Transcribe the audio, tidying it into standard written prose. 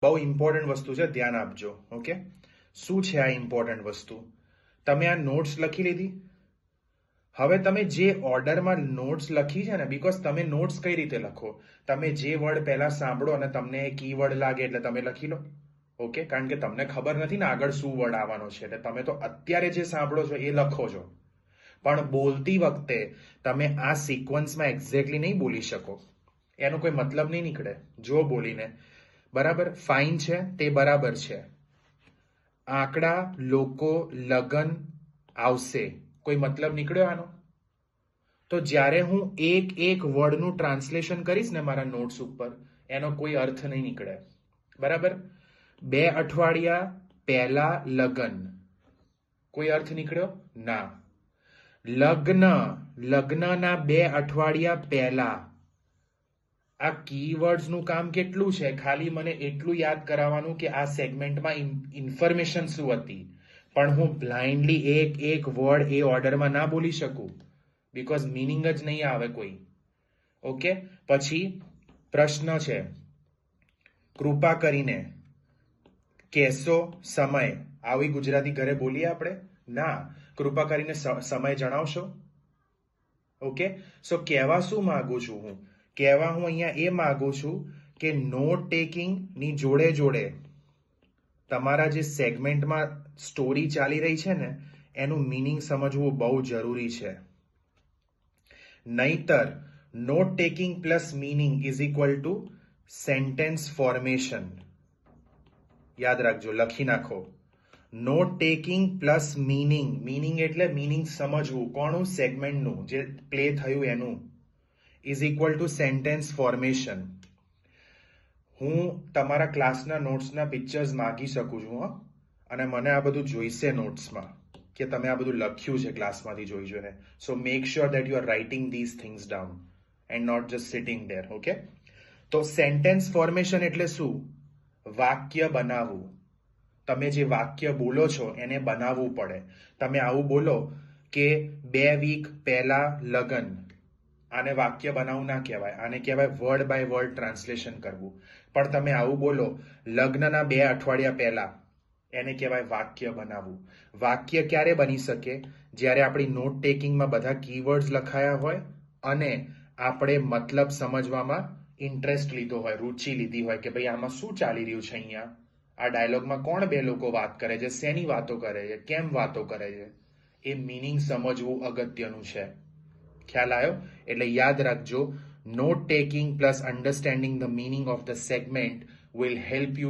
બહુ ઇમ્પોર્ટન્ટ વસ્તુ છે, ધ્યાન આપજો. ઓકે, શું છે આ ઇમ્પોર્ટન્ટ વસ્તુ? તમે આ નોટ્સ લખી લીધી. હવે તમે જે ઓર્ડરમાં નોટ્સ લખી છે ને, બીકોઝ તમે નોટ્સ કઈ રીતે લખો? તમે જે વર્ડ પહેલા સાંભળો અને તમને કીવર્ડ લાગે એટલે તમે લખી લો. ઓકે, કારણ કે તમને ખબર નથી ને આગળ શું વર્ડ આવવાનો છે, એટલે તમે તો અત્યારે જે સાંભળો છો એ લખો છો. પણ બોલતી વખતે તમે આ સિક્વન્સમાં એક્ઝેક્ટલી નહીં બોલી શકો. એનો કોઈ મતલબ નહીં નીકળે જો બોલીને. બરાબર, ફાઇન છે તે બરાબર છે. આંકડા, લોકો, લગન, આવશે, કોઈ મતલબ નીકળ્યો આનો? તો જ્યારે હું એક એક વર્ડનું ટ્રાન્સલેશન કરીશ ને મારા નોટ્સ ઉપર, એનો કોઈ અર્થ નહીં નીકળે. બરાબર, 2 અઠવાડિયા પહેલા લગન, કોઈ અર્થ નીકળ્યો? ના. લગ્ન, લગ્નના 2 અઠવાડિયા પહેલા. આ કીવર્ડ્સનું કામ કેટલું છે? ખાલી મને એટલું યાદ કરાવવાનું કે આ સેગમેન્ટમાં ઇન્ફોર્મેશન શું હતી. પણ હું બ્લાઇન્ડલી એક એક વર્ડ એ ઓર્ડરમાં ના બોલી શકું, બીકોઝ મિનિંગ જ નહીં આવે કોઈ. ઓકે, પછી પ્રશ્ન છે, કૃપા કરીને કહેશો સમય. આવી ગુજરાતી ઘરે બોલીએ આપણે? ના. કૃપા કરીને સમય જણાવશો. ઓકે, સો કહેવા શું માંગુ છું હું? કહેવા હું અહીંયા એ માંગુ છું કે નોટ ટેકિંગ ની જોડે જોડે તમારા જે સેગમેન્ટમાં સ્ટોરી ચાલી રહી છે ને, એનું મિનિંગ સમજવું બહુ જરૂરી છે. નહીતર note taking plus meaning is equal to sentence formation. યાદ રાખજો, લખી નાખો. Note taking plus meaning, meaning એટલે મિનિંગ સમજવું, કોનું? સેગમેન્ટનું, જે પ્લે થયું એનું, is equal to sentence formation. હું તમારા ક્લાસના નોટ્સના પિક્ચર્સ માગી શકું છું, અને મને આ બધું જોઈશે નોટ્સમાં, કે તમે આ બધું લખ્યું છે ક્લાસમાંથી જોઈ જોઈને. So make sure that you are writing these things down and not just sitting there. Okay, તો સેન્ટેન્સ ફોર્મેશન એટલે શું? વાક્ય બનાવવું. તમે જે વાક્ય બોલો છો એને બનાવવું પડે. તમે આવું બોલો કે 2 વીક પહેલા લગન, આને વાક્ય બનાવવું ના કહેવાય, આને કહેવાય વર્ડ બાય વર્ડ ટ્રાન્સલેશન કરવું. પણ તમે આવું બોલો લગ્નના 2 અઠવાડિયા પહેલા, એને કહેવાય વાક્ય બનાવવું. વાક્ય ક્યારે બની શકે? જ્યારે આપણી નોટ ટેકિંગમાં બધા કીવર્ડ્સ લખાયા હોય અને આપણે મતલબ સમજવામાં ઇન્ટરેસ્ટ લીધો હોય, રુચિ લીધી હોય કે ભાઈ આમાં શું ચાલી રહ્યું છે અહીંયા, આ ડાયલોગમાં કોણ 2 લોકો વાત કરે છે, શેની વાતો કરે છે, કેમ વાતો કરે છે, એ મિનિંગ સમજવું અગત્યનું છે. ખ્યાલ આવ્યો? એટલે યાદ રાખજો, note taking plus understanding the meaning of the segment will help you